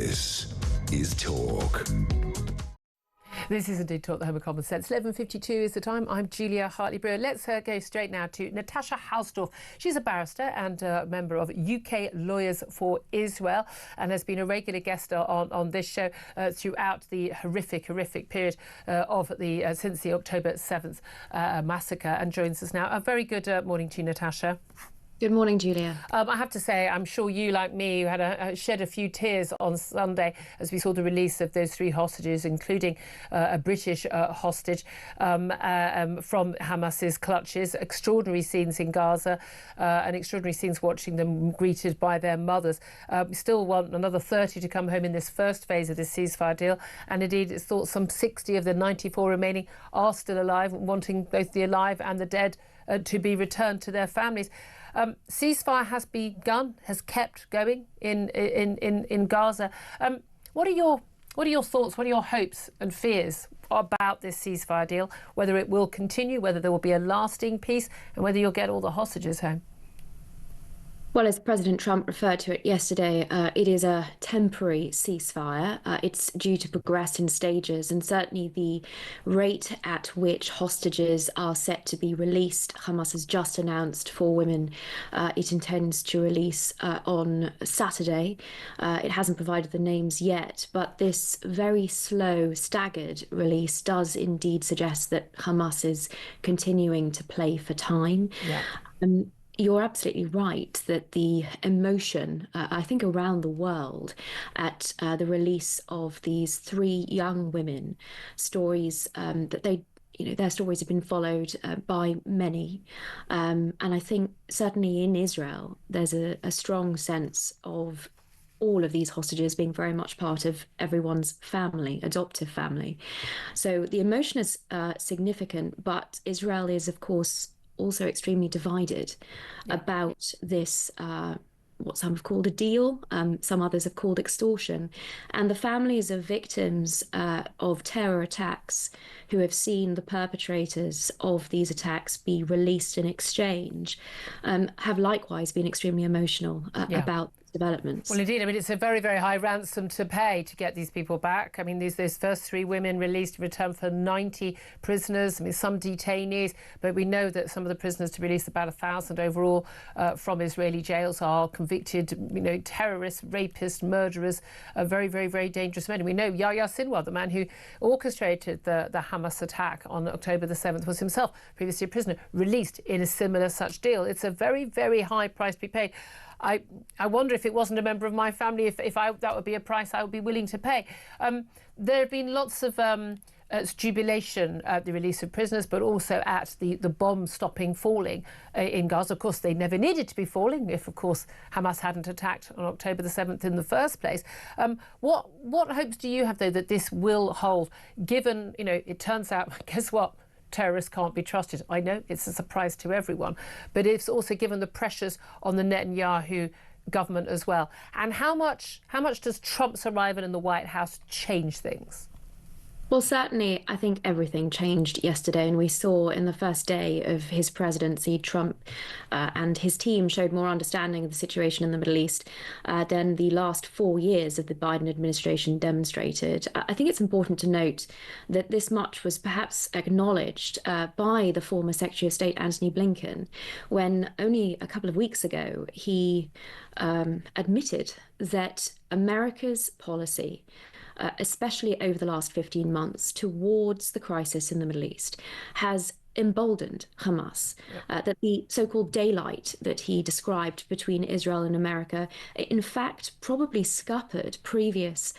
This is Talk. This is indeed Talk, the Home of Common Sense. 11:52 is the time. I'm Julia Hartley-Brewer. Let's go straight now to Natasha Hausdorff. She's a barrister and a member of UK Lawyers for Israel and has been a regular guest on this show throughout the horrific period since the October 7th massacre, and joins us now. A very good morning to you, Natasha. Good morning, Julia. I have to say, I'm sure you, like me, had shed a few tears on Sunday as we saw the release of those three hostages, including a British hostage from Hamas's clutches. Extraordinary scenes in Gaza and extraordinary scenes watching them greeted by their mothers. We still want another 30 to come home in this first phase of this ceasefire deal. And indeed, it's thought some 60 of the 94 remaining are still alive, wanting both the alive and the dead to be returned to their families. Ceasefire has begun, has kept going in Gaza. What are your thoughts? What are your hopes and fears about this ceasefire deal? Whether it will continue, whether there will be a lasting peace, and whether you'll get all the hostages home? Well, as President Trump referred to it yesterday, it is a temporary ceasefire. It's due to progress in stages, and certainly the rate at which hostages are set to be released. Hamas has just announced 4 women it intends to release on Saturday. It hasn't provided the names yet, but this very slow, staggered release does indeed suggest that Hamas is continuing to play for time. Yeah. You're absolutely right that the emotion, I think, around the world at the release of these 3 young women, stories that their stories have been followed by many. And I think certainly in Israel, there's a strong sense of all of these hostages being very much part of everyone's family, adoptive family. So the emotion is significant, but Israel is, of course, also extremely divided about this, what some have called a deal, some others have called extortion. And the families of victims of terror attacks who have seen the perpetrators of these attacks be released in exchange have likewise been extremely emotional about developments. Well, indeed. I mean, it's a very, very high ransom to pay to get these people back. I mean, those first 3 women released in return for 90 prisoners. I mean, some detainees, but we know that some of the prisoners to release, about 1,000 overall from Israeli jails, are convicted, terrorists, rapists, murderers, very, very, very dangerous men. And we know Yahya Sinwar, the man who orchestrated the Hamas attack on October the 7th, was himself previously a prisoner, released in a similar such deal. It's a very, very high price to be paid. I wonder if it wasn't a member of my family, if that would be a price I would be willing to pay. There have been lots of jubilation at the release of prisoners, but also at the bomb stopping falling in Gaza. Of course, they never needed to be falling if, of course, Hamas hadn't attacked on October the 7th in the first place. What hopes do you have, though, that this will hold, given, it turns out, guess what? Terrorists can't be trusted. I know it's a surprise to everyone, but it's also given the pressures on the Netanyahu government as well. And how much does Trump's arrival in the White House change things? Well, certainly, I think everything changed yesterday, and we saw in the first day of his presidency, Trump and his team showed more understanding of the situation in the Middle East than the last 4 years of the Biden administration demonstrated. I think it's important to note that this much was perhaps acknowledged by the former Secretary of State, Antony Blinken, when only a couple of weeks ago he admitted that America's policy, especially over the last 15 months, towards the crisis in the Middle East, has emboldened Hamas, that the so-called daylight that he described between Israel and America, in fact, probably scuppered previous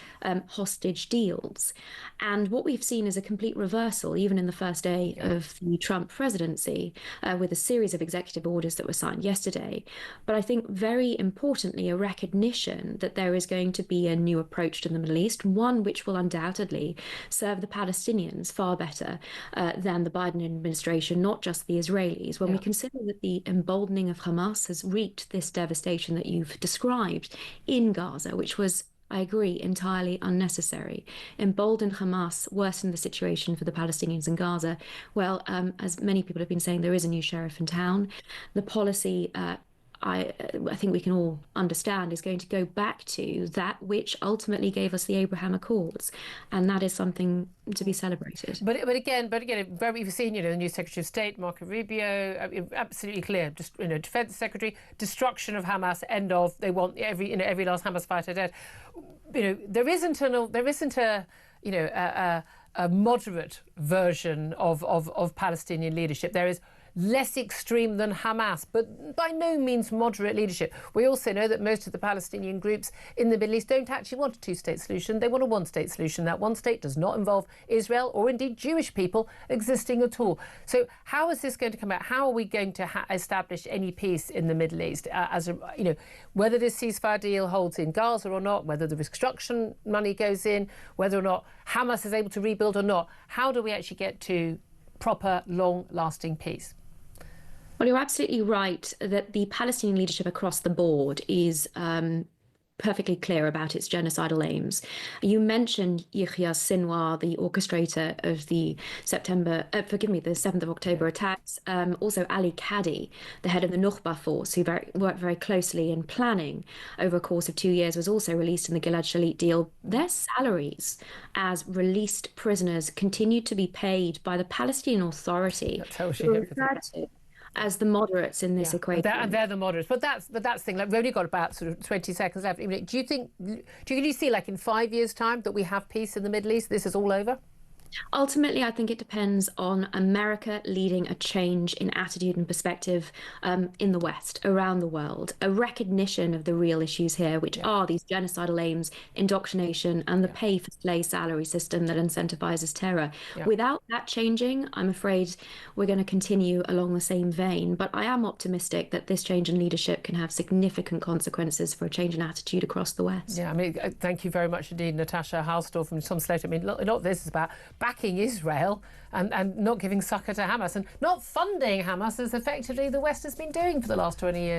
hostage deals. And what we've seen is a complete reversal, even in the first day of the Trump presidency, with a series of executive orders that were signed yesterday. But I think very importantly, a recognition that there is going to be a new approach to the Middle East, one which will undoubtedly serve the Palestinians far better than the Biden administration, not just the Israelis. When we consider that the emboldening of Hamas has wreaked this devastation that you've described in Gaza, which was, I agree, entirely unnecessary, emboldened Hamas, worsened the situation for the Palestinians in Gaza. Well, as many people have been saying, there is a new sheriff in town. The policy I think we can all understand is going to go back to that which ultimately gave us the Abraham Accords, and that is something to be celebrated. But again, we've seen, the new Secretary of State, Marco Rubio, absolutely clear. Just, Defense Secretary, destruction of Hamas, end of. They want every last Hamas fighter dead. There isn't a moderate version of Palestinian leadership. There is less extreme than Hamas, but by no means moderate leadership. We also know that most of the Palestinian groups in the Middle East don't actually want a two-state solution. They want a one-state solution. That one state does not involve Israel or indeed Jewish people existing at all. So how is this going to come out? How are we going to establish any peace in the Middle East? Whether this ceasefire deal holds in Gaza or not, whether the reconstruction money goes in, whether or not Hamas is able to rebuild or not, how do we actually get to proper, long-lasting peace? Well, you're absolutely right that the Palestinian leadership across the board is perfectly clear about its genocidal aims. You mentioned Yahya Sinwar, the orchestrator of the 7th of October attacks. Also Ali Kadi, the head of the Nukhba force, who worked very closely in planning over a course of 2 years, was also released in the Gilad Shalit deal. Their salaries as released prisoners continued to be paid by the Palestinian Authority. That tells you everything. As the moderates in this equation. And they're the moderates. But that's the thing. Like, we've only got about sort of 20 seconds left. Do you see, like, in 5 years' time that we have peace in the Middle East? This is all over? Ultimately, I think it depends on America leading a change in attitude and perspective in the West, around the world, a recognition of the real issues here, which are these genocidal aims, indoctrination, and the pay-for-slay salary system that incentivizes terror. Without that changing, I'm afraid we're going to continue along the same vein. But I am optimistic that this change in leadership can have significant consequences for a change in attitude across the West. Yeah, thank you very much indeed, Natasha Hausdorff from Tom Slater. A lot of this is about backing Israel and not giving succor to Hamas and not funding Hamas as effectively the West has been doing for the last 20 years.